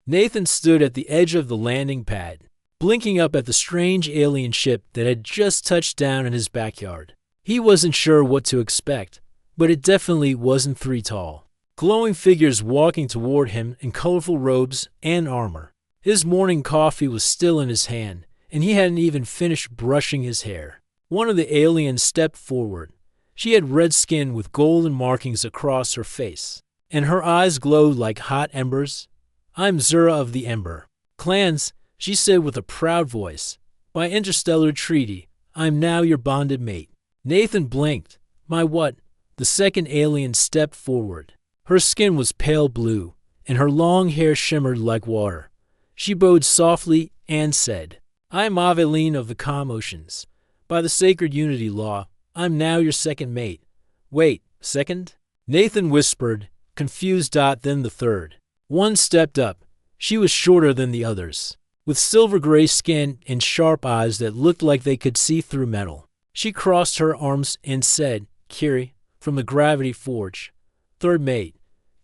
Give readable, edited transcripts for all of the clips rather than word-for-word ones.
Nathan stood at the edge of the landing pad, blinking up at the strange alien ship that had just touched down in his backyard. He wasn't sure what to expect, but it definitely wasn't three tall, glowing figures walking toward him in colorful robes and armor. His morning coffee was still in his hand, and he hadn't even finished brushing his hair. One of the aliens stepped forward. She had red skin with golden markings across her face, and her eyes glowed like hot embers. "I'm Zura of the Ember Clans," she said with a proud voice. "By interstellar treaty, I'm now your bonded mate." Nathan blinked. "My what?" The second alien stepped forward. Her skin was pale blue, and her long hair shimmered like water. She bowed softly and said, "I'm Aveline of the Calm Oceans. By the sacred unity law, I'm now your second mate." "Wait, second?" Nathan whispered, confused. Then the third. One stepped up. She was shorter than the others, with silver-gray skin and sharp eyes that looked like they could see through metal. She crossed her arms and said, "Kiri, from the Gravity Forge. Third mate.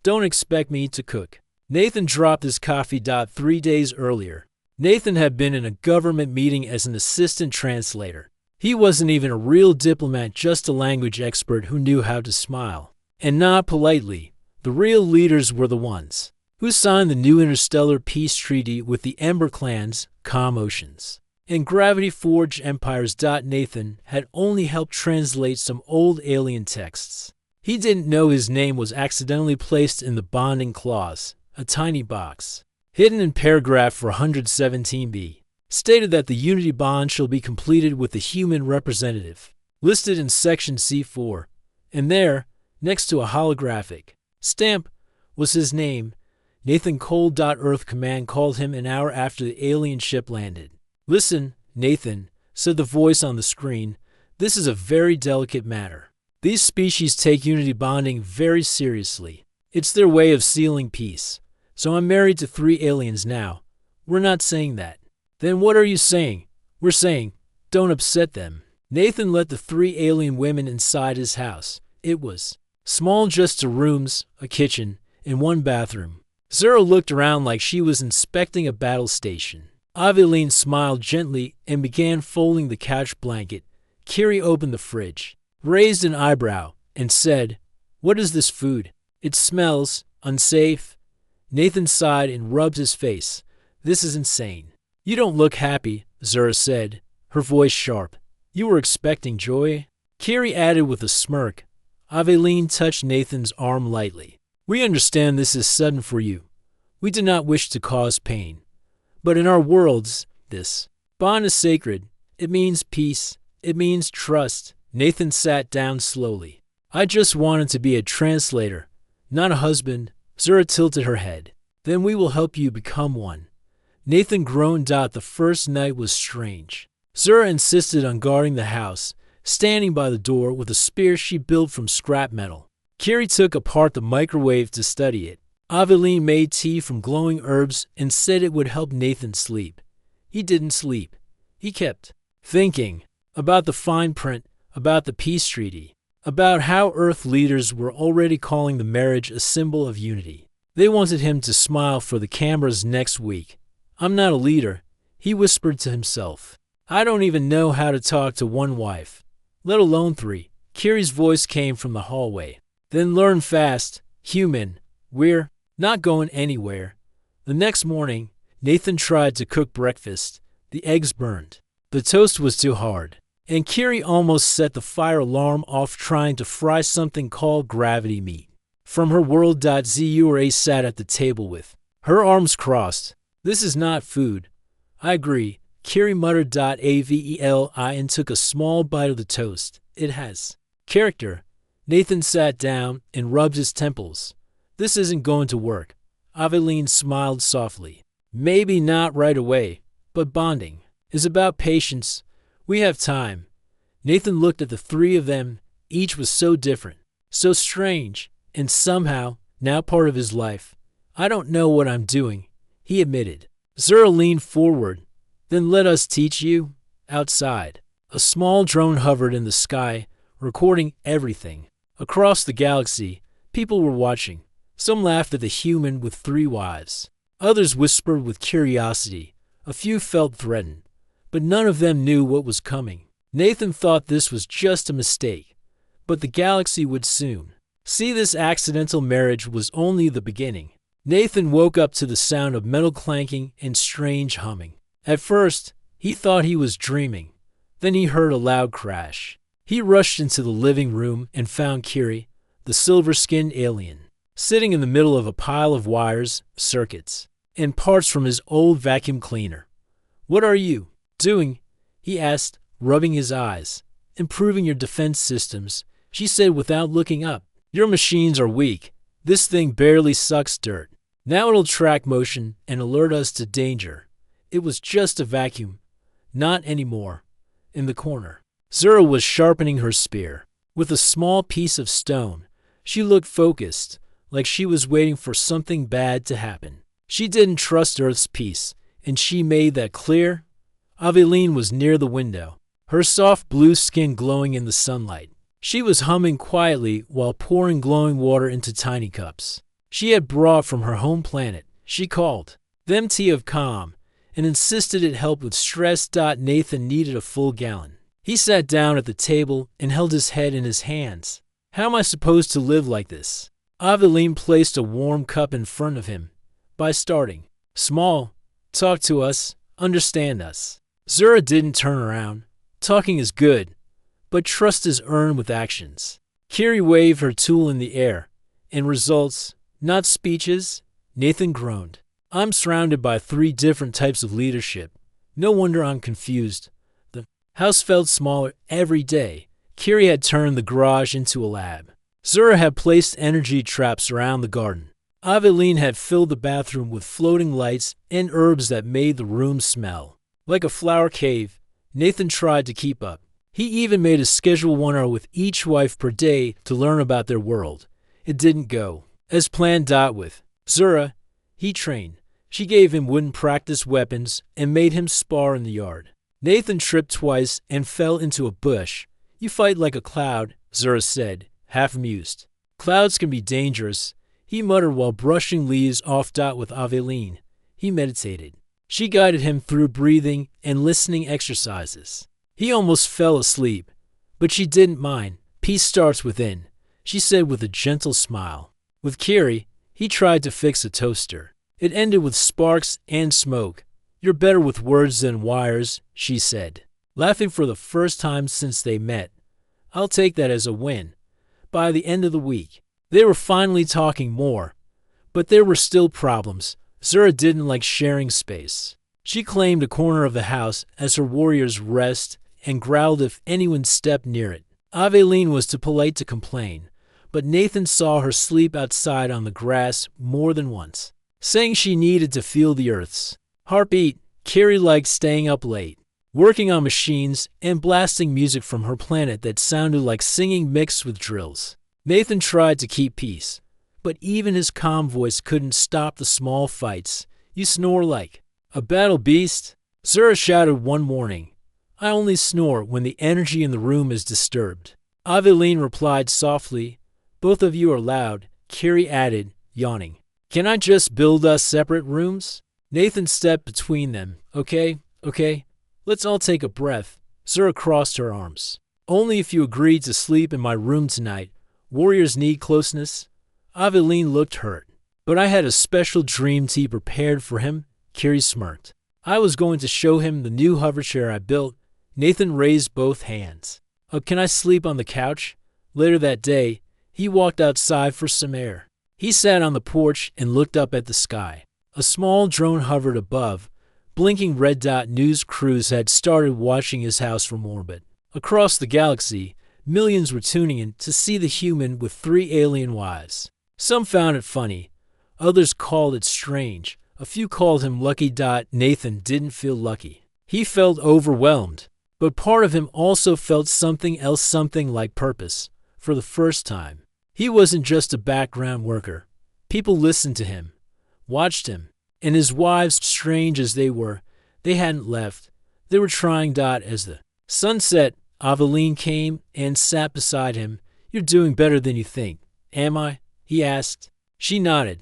Don't expect me to cook." Nathan dropped his coffee. 3 days earlier, Nathan had been in a government meeting as an assistant translator. He wasn't even a real diplomat, just a language expert who knew how to smile and nod politely. The real leaders were the ones who signed the new interstellar peace treaty with the Ember Clan's Calm Oceans and Gravity Forge empires. Nathan had only helped translate some old alien texts. He didn't know his name was accidentally placed in the bonding clause, a tiny box hidden in paragraph 417b. Stated that the unity bond shall be completed with the human representative, listed in section C4, and there, next to a holographic stamp, was his name. Nathan Cold. Earth Command called him an hour after the alien ship landed. "Listen, Nathan," said the voice on the screen, "this is a very delicate matter. These species take unity bonding very seriously. It's their way of sealing peace. So I'm married to 3 aliens now. We're not saying that." "Then what are you saying?" "We're saying, don't upset them." Nathan let the 3 alien women inside his house. It was small, just 2 rooms, a kitchen, and 1 bathroom. Zura looked around like she was inspecting a battle station. Aveline smiled gently and began folding the couch blanket. Kiri opened the fridge, raised an eyebrow, and said, "What is this food? It smells unsafe." Nathan sighed and rubbed his face. "This is insane." "You don't look happy," Zura said, her voice sharp. "You were expecting joy?" Kiri added with a smirk. Aveline touched Nathan's arm lightly. "We understand this is sudden for you. We do not wish to cause pain. But in our worlds, this bond is sacred. It means peace. It means trust." Nathan sat down slowly. "I just wanted to be a translator, not a husband." Zura tilted her head. "Then we will help you become one." Nathan groaned. The first night was strange. Zura insisted on guarding the house, standing by the door with a spear she built from scrap metal. Kiri took apart the microwave to study it. Aveline made tea from glowing herbs and said it would help Nathan sleep. He didn't sleep. He kept thinking about the fine print, about the peace treaty, about how Earth leaders were already calling the marriage a symbol of unity. They wanted him to smile for the cameras next week. "I'm not a leader," he whispered to himself. "I don't even know how to talk to 1 wife, let alone 3. Kiri's voice came from the hallway. "Then learn fast, human. We're not going anywhere." The next morning, Nathan tried to cook breakfast. The eggs burned. The toast was too hard, and Kiri almost set the fire alarm off trying to fry something called gravity meat. From her world. Zura sat at the table with her arms crossed. "This is not food." "I agree," Kiri muttered. Aveli and took a small bite of the toast. "It has character." Nathan sat down and rubbed his temples. "This isn't going to work." Aveline smiled softly. "Maybe not right away, but bonding is about patience. We have time." Nathan looked at the 3 of them. Each was so different, so strange, and somehow now part of his life. "I don't know what I'm doing," he admitted. Zura leaned forward. "Then let us teach you." Outside, a small drone hovered in the sky, recording everything. Across the galaxy, people were watching. Some laughed at the human with 3 wives. Others whispered with curiosity. A few felt threatened, but none of them knew what was coming. Nathan thought this was just a mistake, but the galaxy would soon see this accidental marriage was only the beginning. Nathan woke up to the sound of metal clanking and strange humming. At first, he thought he was dreaming. Then he heard a loud crash. He rushed into the living room and found Kiri, the silver-skinned alien, sitting in the middle of a pile of wires, circuits, and parts from his old vacuum cleaner. "What are you doing?" he asked, rubbing his eyes. "Improving your defense systems," she said without looking up. "Your machines are weak. This thing barely sucks dirt. Now it'll track motion and alert us to danger." It was just a vacuum. Not anymore. In the corner, Zura was sharpening her spear. With a small piece of stone, she looked focused, like she was waiting for something bad to happen. She didn't trust Earth's peace, and she made that clear. Aveline was near the window, her soft blue skin glowing in the sunlight. She was humming quietly while pouring glowing water into tiny cups. She had brought from her home planet. She called them tea of calm and insisted it helped with stress. Nathan needed a full gallon. He sat down at the table and held his head in his hands. "How am I supposed to live like this?" Aveline placed a warm cup in front of him. "By starting small. Talk to us, understand us." Zura didn't turn around. "Talking is good, but trust is earned with actions." Kiri waved her tool in the air. "And results, not speeches." Nathan groaned. "I'm surrounded by 3 different types of leadership. No wonder I'm confused." The house felt smaller every day. Kiri had turned the garage into a lab. Zura had placed energy traps around the garden. Aveline had filled the bathroom with floating lights and herbs that made the room smell like a flower cave. Nathan tried to keep up. He even made a schedule 1 hour with each wife per day to learn about their world. It didn't go as planned. With Zura, he trained. She gave him wooden practice weapons and made him spar in the yard. Nathan tripped twice and fell into a bush. "You fight like a cloud," Zura said, half amused. "Clouds can be dangerous," he muttered while brushing leaves off. With Aveline, he meditated. She guided him through breathing and listening exercises. He almost fell asleep, but she didn't mind. "Peace starts within," she said with a gentle smile. With Kiri, he tried to fix a toaster. It ended with sparks and smoke. "You're better with words than wires," she said, laughing for the first time since they met. "I'll take that as a win." By the end of the week, they were finally talking more. But there were still problems. Zura didn't like sharing space. She claimed a corner of the house as her warriors rest and growled if anyone stepped near it. Aveline was too polite to complain, but Nathan saw her sleep outside on the grass more than once, saying she needed to feel the Earth's heartbeat. Kiri liked staying up late, working on machines and blasting music from her planet that sounded like singing mixed with drills. Nathan tried to keep peace, but even his calm voice couldn't stop the small fights. "You snore like a battle beast," Zura shouted one morning. "I only snore when the energy in the room is disturbed." Aveline replied softly. "Both of you are loud," Kiri added, yawning. "Can I just build us separate rooms?" Nathan stepped between them. Okay, let's all take a breath." Zura crossed her arms. "Only if you agree to sleep in my room tonight. Warriors need closeness." Aveline looked hurt. "But I had a special dream tea prepared for him," Kiri smirked. "I was going to show him the new hover chair I built." Nathan raised both hands. "Oh, can I sleep on the couch?" Later that day, he walked outside for some air. He sat on the porch and looked up at the sky. A small drone hovered above. Blinking red dot news crews had started watching his house from orbit. Across the galaxy, millions were tuning in to see the human with 3 alien wives. Some found it funny. Others called it strange. A few called him lucky. Nathan didn't feel lucky. He felt overwhelmed. But part of him also felt something else, something like purpose. For the first time, he wasn't just a background worker. People listened to him, watched him, and his wives, strange as they were, they hadn't left. They were trying. As the sun set, Aveline came and sat beside him. "You're doing better than you think." "Am I?" he asked. She nodded.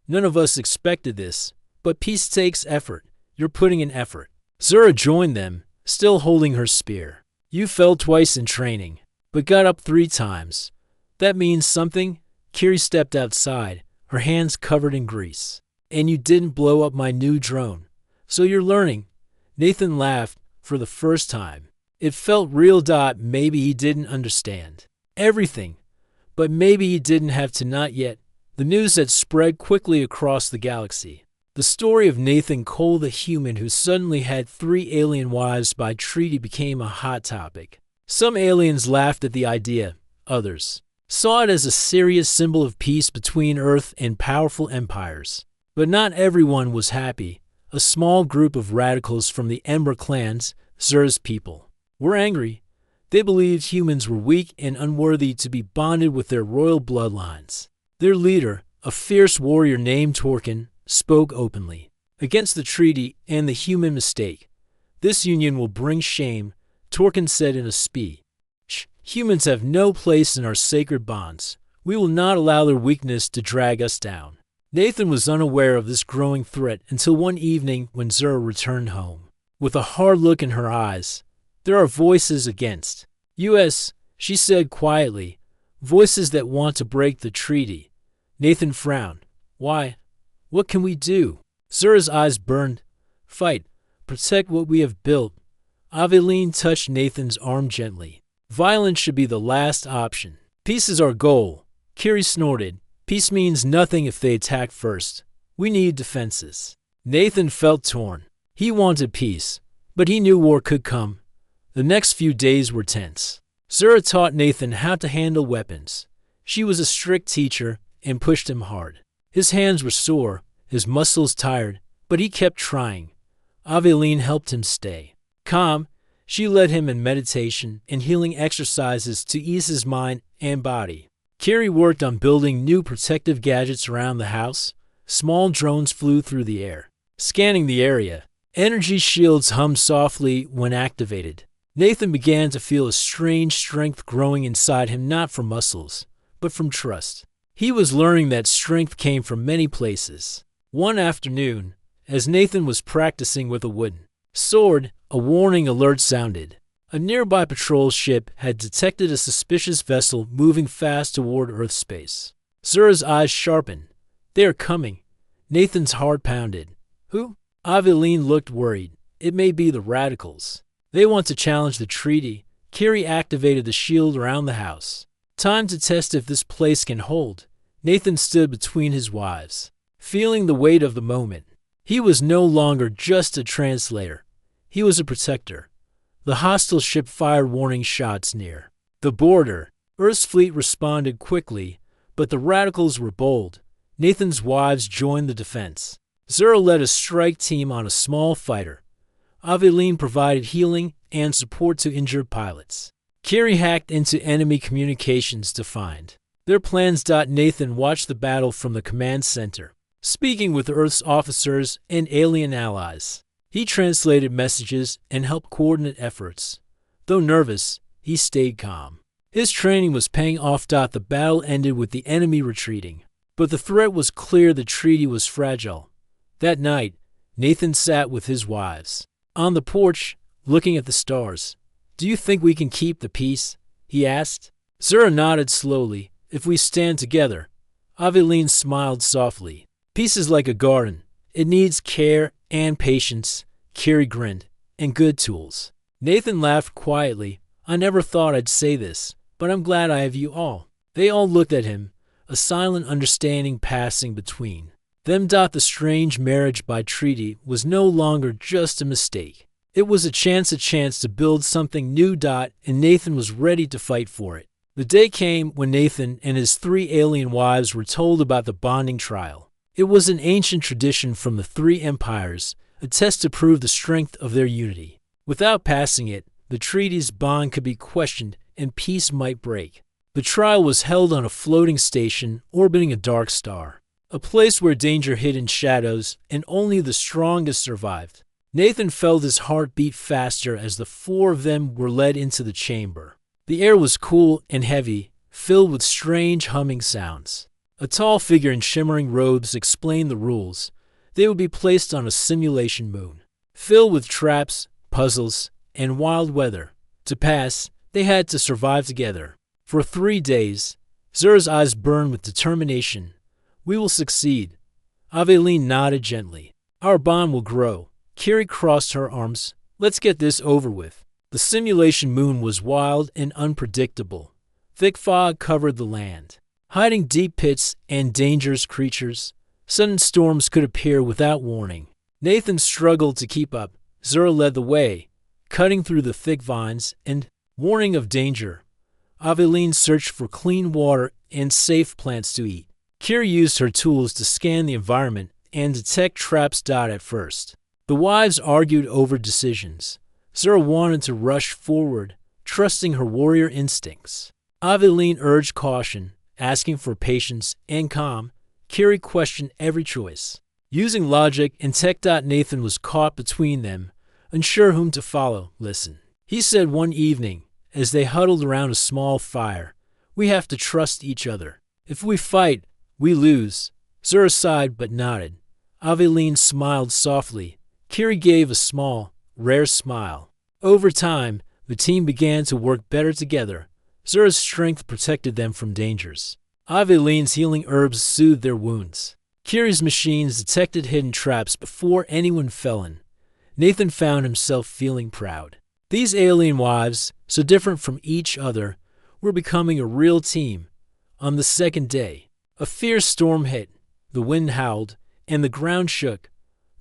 "None of us expected this, But peace takes effort. You're putting in effort. Zura joined them, still holding her spear. You fell twice in training, but got up 3 times. That means something? Kiri stepped outside, her hands covered in grease. And you didn't blow up my new drone. So you're learning. Nathan laughed for the first time. It felt real. Maybe he didn't understand everything, but maybe he didn't have to. Not yet. The news had spread quickly across the galaxy. The story of Nathan Cole, the human who suddenly had 3 alien wives by treaty, became a hot topic. Some aliens laughed at the idea. Others saw it as a serious symbol of peace between Earth and powerful empires. But not everyone was happy. A small group of radicals from the Ember clans, Zura's people, were angry. They believed humans were weak and unworthy to be bonded with their royal bloodlines. Their leader, a fierce warrior named Torkin, spoke openly against the treaty and the human mistake. This union will bring shame, Torkin said in a speech. Humans have no place in our sacred bonds. We will not allow their weakness to drag us down. Nathan was unaware of this growing threat until one evening when Zura returned home. With a hard look in her eyes, there are voices against us, she said quietly. Voices that want to break the treaty. Nathan frowned. Why? What can we do? Zura's eyes burned. Fight. Protect what we have built. Aveline touched Nathan's arm gently. Violence should be the last option. Peace is our goal. Kiri snorted. Peace means nothing if they attack first. We need defenses. Nathan felt torn. He wanted peace, but he knew war could come. The next few days were tense. Zura taught Nathan how to handle weapons. She was a strict teacher and pushed him hard. His hands were sore, his muscles tired, but he kept trying. Aveline helped him stay calm. She led him in meditation and healing exercises to ease his mind and body. Kiri worked on building new protective gadgets around the house. Small drones flew through the air, scanning the area. Energy shields hummed softly when activated. Nathan began to feel a strange strength growing inside him, not from muscles, but from trust. He was learning that strength came from many places. One afternoon, as Nathan was practicing with a wooden sword, a warning alert sounded. A nearby patrol ship had detected a suspicious vessel moving fast toward Earth space. Zura's eyes sharpened. They are coming. Nathan's heart pounded. Who? Aveline looked worried. It may be the radicals. They want to challenge the treaty. Kiri activated the shield around the house. Time to test if this place can hold. Nathan stood between his wives, feeling the weight of the moment. He was no longer just a translator. He was a protector. The hostile ship fired warning shots near the border. Earth's fleet responded quickly, but the radicals were bold. Nathan's wives joined the defense. Zura led a strike team on a small fighter. Aveline provided healing and support to injured pilots. Kiri hacked into enemy communications to find their plans. Nathan watched the battle from the command center, speaking with Earth's officers and alien allies. He translated messages and helped coordinate efforts. Though nervous, he stayed calm. His training was paying off. The battle ended with the enemy retreating, but the threat was clear. The treaty was fragile. That night, Nathan sat with his wives on the porch, looking at the stars. Do you think we can keep the peace? He asked. Zura nodded slowly. If we stand together. Aveline smiled softly. Peace is like a garden. It needs care and patience. Kiri grinned. And good tools. Nathan laughed quietly. I never thought I'd say this, but I'm glad I have you all. They all looked at him, a silent understanding passing between them. The strange marriage by treaty was no longer just a mistake. It was a chance to build something new. And Nathan was ready to fight for it. The day came when Nathan and his 3 alien wives were told about the bonding trial. It was an ancient tradition from the 3 empires, a test to prove the strength of their unity. Without passing it, the treaty's bond could be questioned and peace might break. The trial was held on a floating station orbiting a dark star, a place where danger hid in shadows and only the strongest survived. Nathan felt his heart beat faster as the 4 of them were led into the chamber. The air was cool and heavy, filled with strange humming sounds. A tall figure in shimmering robes explained the rules. They would be placed on a simulation moon, filled with traps, puzzles, and wild weather. To pass, they had to survive together. For 3 days, Zura's eyes burned with determination. We will succeed. Aveline nodded gently. Our bond will grow. Kiri crossed her arms. Let's get this over with. The simulation moon was wild and unpredictable. Thick fog covered the land, hiding deep pits and dangerous creatures. Sudden storms could appear without warning. Nathan struggled to keep up. Zura led the way, cutting through the thick vines and warning of danger. Aveline searched for clean water and safe plants to eat. Kira used her tools to scan the environment and detect traps. At first, the wives argued over decisions. Zura wanted to rush forward, trusting her warrior instincts. Aveline urged caution, asking for patience and calm. Kiri questioned every choice. Using logic and tech. Nathan was caught between them, unsure whom to follow. Listen, he said one evening, as they huddled around a small fire. We have to trust each other. If we fight, we lose. Zura sighed but nodded. Aveline smiled softly. Kiri gave a small, rare smile. Over time, the team began to work better together. Zura's strength protected them from dangers. Aveline's healing herbs soothed their wounds. Kiri's machines detected hidden traps before anyone fell in. Nathan found himself feeling proud. These alien wives, so different from each other, were becoming a real team. On the second day, a fierce storm hit. The wind howled, and the ground shook.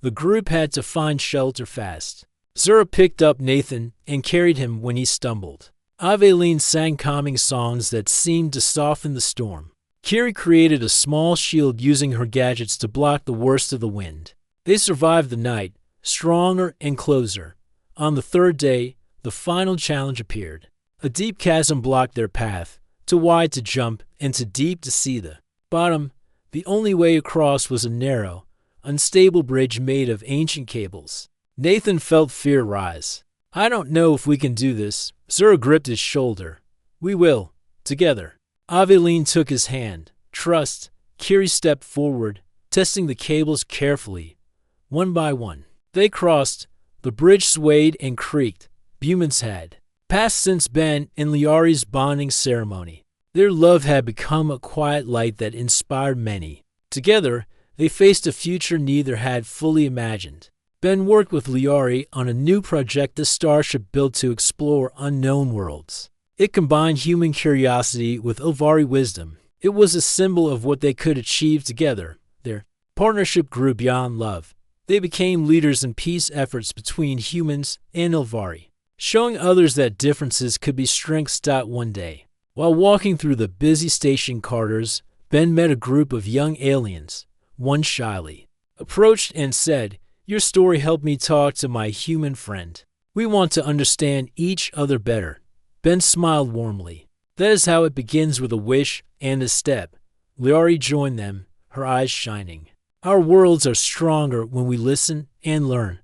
The group had to find shelter fast. Zura picked up Nathan and carried him when he stumbled. Aveline sang calming songs that seemed to soften the storm. Kiri created a small shield using her gadgets to block the worst of the wind. They survived the night, stronger and closer. On the third day, the final challenge appeared. A deep chasm blocked their path, too wide to jump and too deep to see the bottom. The only way across was a narrow, unstable bridge made of ancient cables. Nathan felt fear rise. I don't know if we can do this. Zura gripped his shoulder. We will, together. Aveline took his hand. Trust. Kiri stepped forward, testing the cables carefully. One by one, they crossed. The bridge swayed and creaked. Humans had passed since Ben and Liari's bonding ceremony. Their love had become a quiet light that inspired many. Together, they faced a future neither had fully imagined. Ben worked with Liari on a new project, the starship built to explore unknown worlds. It combined human curiosity with Ilvari wisdom. It was a symbol of what they could achieve together. Their partnership grew beyond love. They became leaders in peace efforts between humans and Ilvari, showing others that differences could be strengths. One day, while walking through the busy station corridors, Ben met a group of young aliens. One shyly approached and said, "Your story helped me talk to my human friend. We want to understand each other better." Ben smiled warmly. That is how it begins, with a wish and a step. Liari joined them, her eyes shining. Our worlds are stronger when we listen and learn.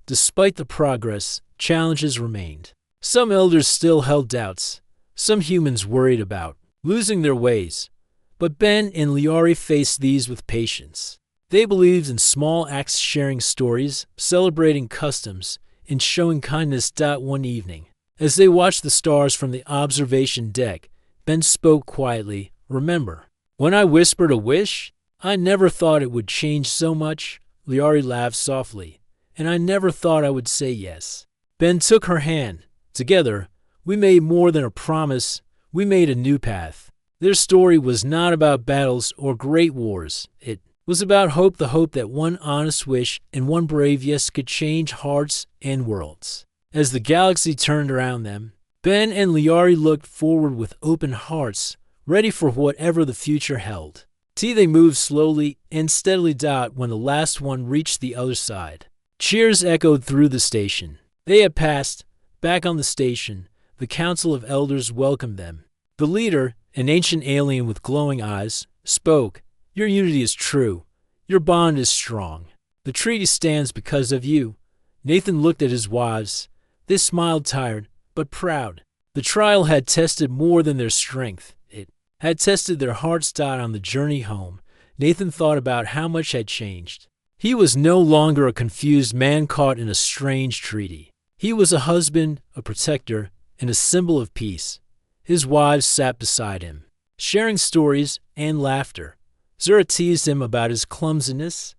Despite the progress, challenges remained. Some elders still held doubts. Some humans worried about losing their ways. But Ben and Liari faced these with patience. They believed in small acts, sharing stories, celebrating customs, and showing kindness. One evening, as they watched the stars from the observation deck, Ben spoke quietly. Remember, when I whispered a wish? I never thought it would change so much. Liari laughed softly. And I never thought I would say yes. Ben took her hand. Together, we made more than a promise. We made a new path. Their story was not about battles or great wars. It was about hope, the hope that one honest wish and one brave yes could change hearts and worlds. As the galaxy turned around them, Ben and Liari looked forward with open hearts, ready for whatever the future held. They moved slowly and steadily. When the last one reached the other side, cheers echoed through the station. They had passed. Back on the station, the Council of Elders welcomed them. The leader, an ancient alien with glowing eyes, spoke. Your unity is true. Your bond is strong. The treaty stands because of you. Nathan looked at his wives. They smiled, tired but proud. The trial had tested more than their strength. It had tested their hearts. On the journey home, Nathan thought about how much had changed. He was no longer a confused man caught in a strange treaty. He was a husband, a protector, and a symbol of peace. His wives sat beside him, sharing stories and laughter. Zura teased him about his clumsiness.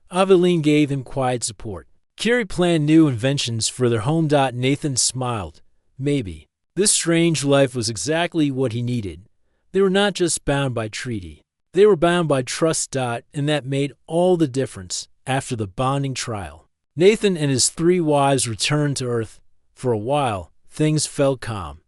Aveline gave him quiet support. Kiri planned new inventions for their home. Nathan smiled. Maybe. This strange life was exactly what he needed. They were not just bound by treaty. They were bound by trust. And that made all the difference after the bonding trial. Nathan and his 3 wives returned to Earth. For a while, things felt calm.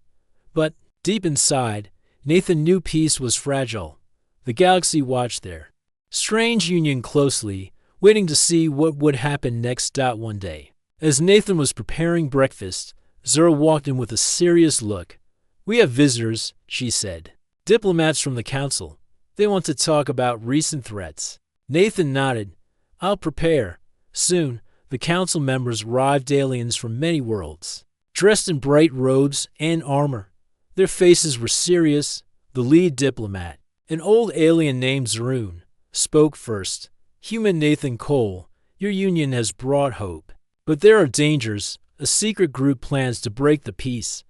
But deep inside, Nathan knew peace was fragile. The galaxy watched their strange union closely, waiting to see what would happen next. One day, as Nathan was preparing breakfast, Zura walked in with a serious look. "We have visitors," she said. "Diplomats from the council. They want to talk about recent threats." Nathan nodded. "I'll prepare." Soon, the council members arrived, aliens from many worlds, dressed in bright robes and armor. Their faces were serious. The lead diplomat, an old alien named Zaroon, spoke first. "Human Nathan Cole, your union has brought hope. But there are dangers. A secret group plans to break the peace."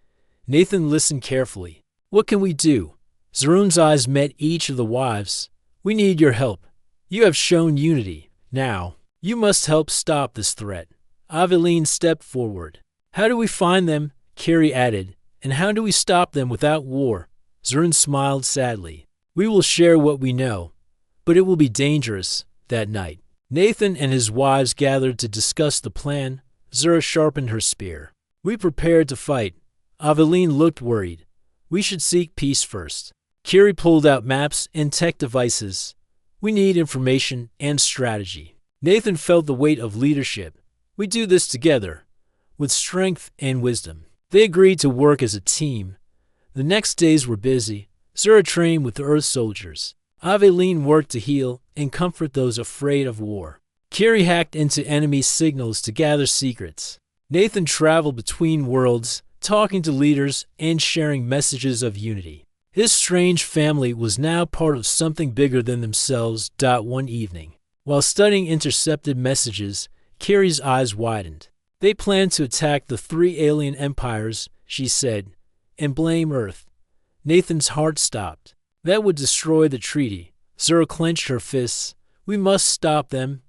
Nathan listened carefully. "What can we do?" Zaroon's eyes met each of the wives. "We need your help. You have shown unity. Now, you must help stop this threat." Aveline stepped forward. "How do we find them?" Kiri added. "And how do we stop them without war?" Zaroon smiled sadly. "We will share what we know, but it will be dangerous." That night, Nathan and his wives gathered to discuss the plan. Zura sharpened her spear. "We prepared to fight." Aveline looked worried. "We should seek peace first." Kiri pulled out maps and tech devices. "We need information and strategy." Nathan felt the weight of leadership. "We do this together, with strength and wisdom." They agreed to work as a team. The next days were busy. Zura trained with the Earth soldiers. Aveline worked to heal and comfort those afraid of war. Kiri hacked into enemy signals to gather secrets. Nathan traveled between worlds, talking to leaders and sharing messages of unity. His strange family was now part of something bigger than themselves. One evening, while studying intercepted messages, Kiri's eyes widened. "They plan to attack the 3 alien empires," she said, "and blame Earth." Nathan's heart stopped. That would destroy the treaty. Zura clenched her fists. "We must stop them."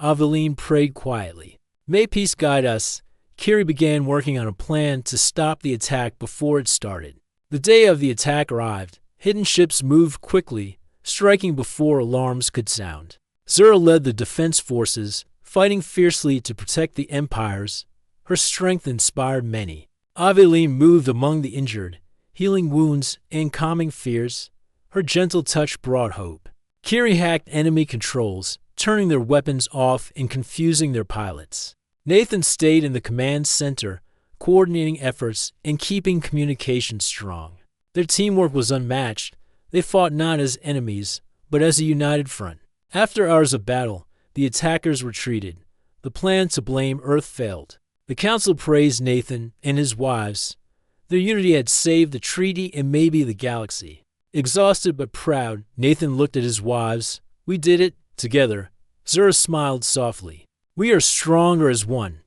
Aveline prayed quietly. "May peace guide us." Kiri began working on a plan to stop the attack before it started. The day of the attack arrived. Hidden ships moved quickly, striking before alarms could sound. Zura led the defense forces, fighting fiercely to protect the empires. Her strength inspired many. Aveline moved among the injured, healing wounds and calming fears. Her gentle touch brought hope. Kiri hacked enemy controls, turning their weapons off and confusing their pilots. Nathan stayed in the command center, coordinating efforts and keeping communication strong. Their teamwork was unmatched. They fought not as enemies, but as a united front. After hours of battle, the attackers retreated. The plan to blame Earth failed. The council praised Nathan and his wives. Their unity had saved the treaty and maybe the galaxy. Exhausted but proud, Nathan looked at his wives. "We did it, together." Zura smiled softly. "We are stronger as one."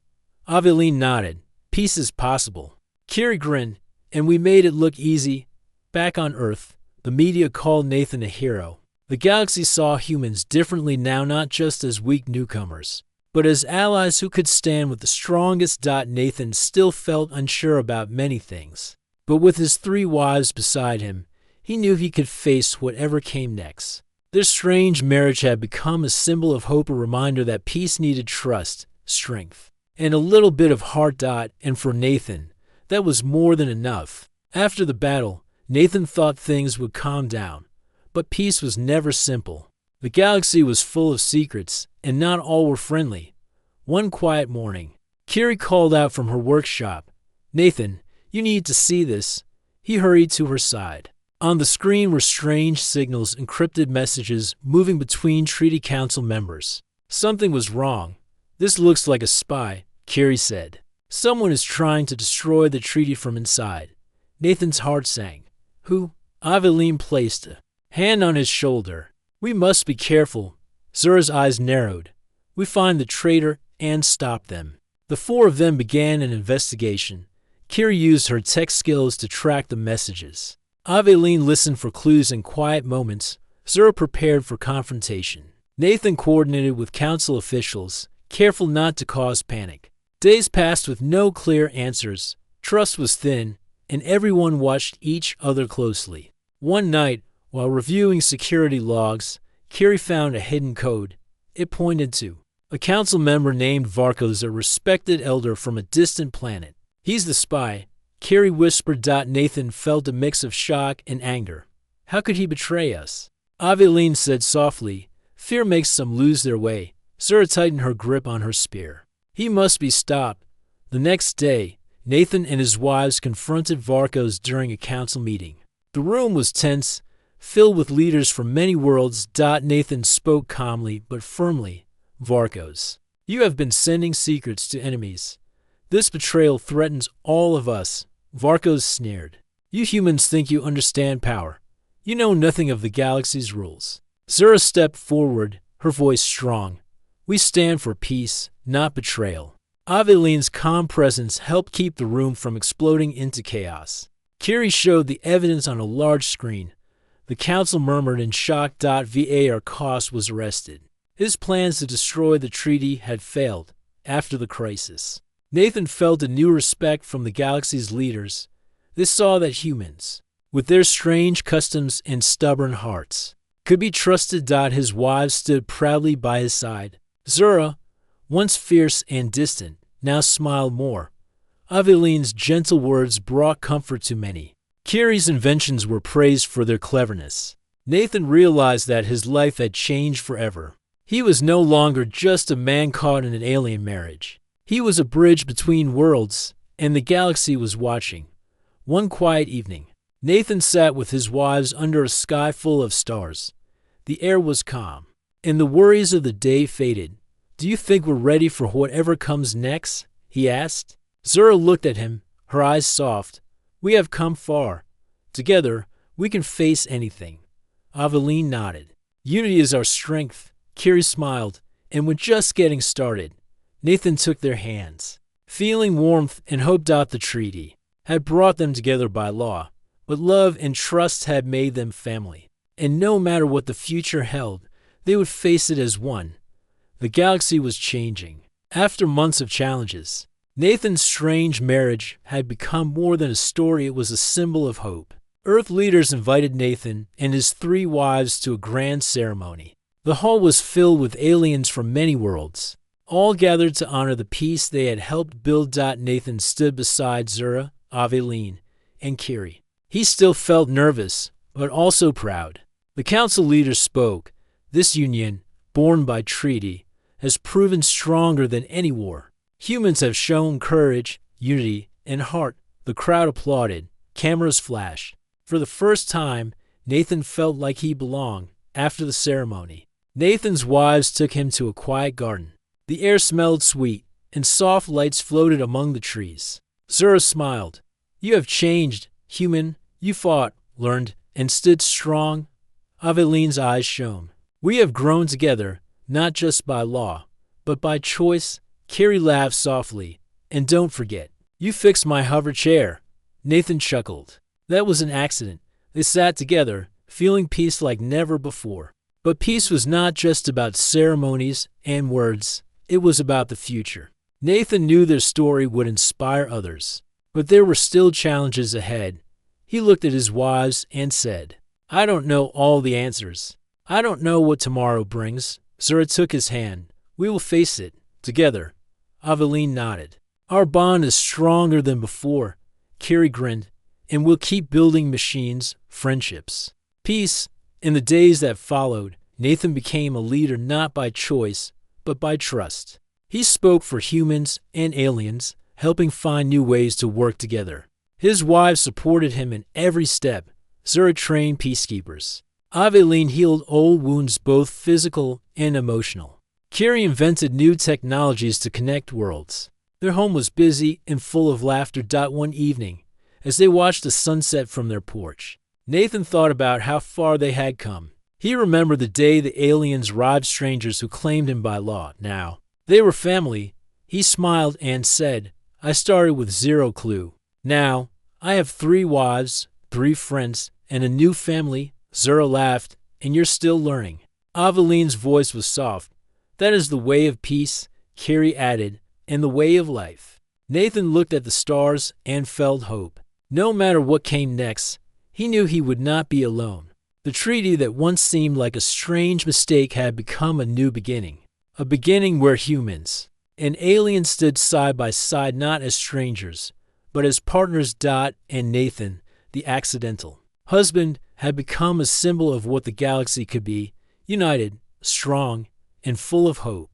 Aveline nodded. "Peace is possible." Kiri grinned. "And we made it look easy." Back on Earth, the media called Nathan a hero. The galaxy saw humans differently now, not just as weak newcomers, but as allies who could stand with the strongest. Nathan still felt unsure about many things, but with his 3 wives beside him, he knew he could face whatever came next. Their strange marriage had become a symbol of hope, a reminder that peace needed trust, strength, and a little bit of heart. And for Nathan, that was more than enough. After the battle, Nathan thought things would calm down, but peace was never simple. The galaxy was full of secrets, and not all were friendly. One quiet morning, Kiri called out from her workshop. "Nathan, you need to see this." He hurried to her side. On the screen were strange signals, encrypted messages moving between Treaty Council members. "Something was wrong. This looks like a spy," Kiri said. "Someone is trying to destroy the treaty from inside." Nathan's heart sank. "Who?" Aveline placed a hand on his shoulder. "We must be careful." Zura's eyes narrowed. We find the traitor and stop them. The four of them began an investigation. Kiri used her tech skills to track the messages. Aveline listened for clues in quiet moments. Zura prepared for confrontation. Nathan coordinated with council officials, careful not to cause panic. Days passed with no clear answers. Trust was thin, and everyone watched each other closely. One night, while reviewing security logs, Kiri found a hidden code. It pointed to a council member named Varkos, a respected elder from a distant planet. He's the spy, Kiri whispered. Nathan felt a mix of shock and anger. How could he betray us? Aveline said softly, fear makes some lose their way. Zura tightened her grip on her spear. He must be stopped. The next day, Nathan and his wives confronted Varkos during a council meeting. The room was tense, filled with leaders from many worlds. Nathan spoke calmly but firmly. Varkos, you have been sending secrets to enemies. This betrayal threatens all of us. Varkos sneered. You humans think you understand power. You know nothing of the galaxy's rules. Zura stepped forward, her voice strong. We stand for peace, not betrayal. Aveline's calm presence helped keep the room from exploding into chaos. Kiri showed the evidence on a large screen. The council murmured in shock. Varkos was arrested. His plans to destroy the treaty had failed after the crisis. Nathan felt a new respect from the galaxy's leaders. They saw that humans, with their strange customs and stubborn hearts, could be trusted. His wives stood proudly by his side. Zura, once fierce and distant, now smiled more. Aveline's gentle words brought comfort to many. Kiri's inventions were praised for their cleverness. Nathan realized that his life had changed forever. He was no longer just a man caught in an alien marriage. He was a bridge between worlds, and the galaxy was watching. One quiet evening, Nathan sat with his wives under a sky full of stars. The air was calm, and the worries of the day faded. Do you think we're ready for whatever comes next? He asked. Zura looked at him, her eyes soft. We have come far. Together, we can face anything. Aveline nodded. Unity is our strength. Kiri smiled, and we're just getting started. Nathan took their hands. Feeling warmth and hope. The treaty had brought them together by law, but love and trust had made them family. And no matter what the future held, they would face it as one. The galaxy was changing. After months of challenges, Nathan's strange marriage had become more than a story. It was a symbol of hope. Earth leaders invited Nathan and his three wives to a grand ceremony. The hall was filled with aliens from many worlds, all gathered to honor the peace they had helped build. Nathan stood beside Zura, Aveline, and Kiri. He still felt nervous, but also proud. The council leaders spoke. This union, born by treaty, has proven stronger than any war. Humans have shown courage, unity, and heart. The crowd applauded. Cameras flashed. For the first time, Nathan felt like he belonged. After the ceremony, Nathan's wives took him to a quiet garden. The air smelled sweet, and soft lights floated among the trees. Zura smiled. You have changed, human. You fought, learned, and stood strong. Aveline's eyes shone. We have grown together, not just by law, but by choice. Kiri laughed softly. And don't forget, you fixed my hover chair. Nathan chuckled. That was an accident. They sat together, feeling peace like never before. But peace was not just about ceremonies and words. It was about the future. Nathan knew their story would inspire others. But there were still challenges ahead. He looked at his wives and said, I don't know all the answers. I don't know what tomorrow brings. Zura took his hand. We will face it, together. Aveline nodded. Our bond is stronger than before. Kiri grinned. And we'll keep building machines, friendships. Peace. In the days that followed, Nathan became a leader not by choice, but by trust. He spoke for humans and aliens, helping find new ways to work together. His wives supported him in every step. Zura trained peacekeepers. Aveline healed old wounds, both physical and emotional. Kiri invented new technologies to connect worlds. Their home was busy and full of laughter. One evening, as they watched the sunset from their porch, Nathan thought about how far they had come. He remembered the day the aliens robbed strangers who claimed him by law. Now, they were family. He smiled and said, I started with zero clue. Now, I have 3 wives, 3 friends, and a new family. Zero laughed, and you're still learning. Aveline's voice was soft. That is the way of peace, Carrie added, and the way of life. Nathan looked at the stars and felt hope. No matter what came next, he knew he would not be alone. The treaty that once seemed like a strange mistake had become a new beginning. A beginning where humans and aliens stood side by side, not as strangers, but as partners. And Nathan, the accidental husband, had become a symbol of what the galaxy could be, united, strong, and full of hope.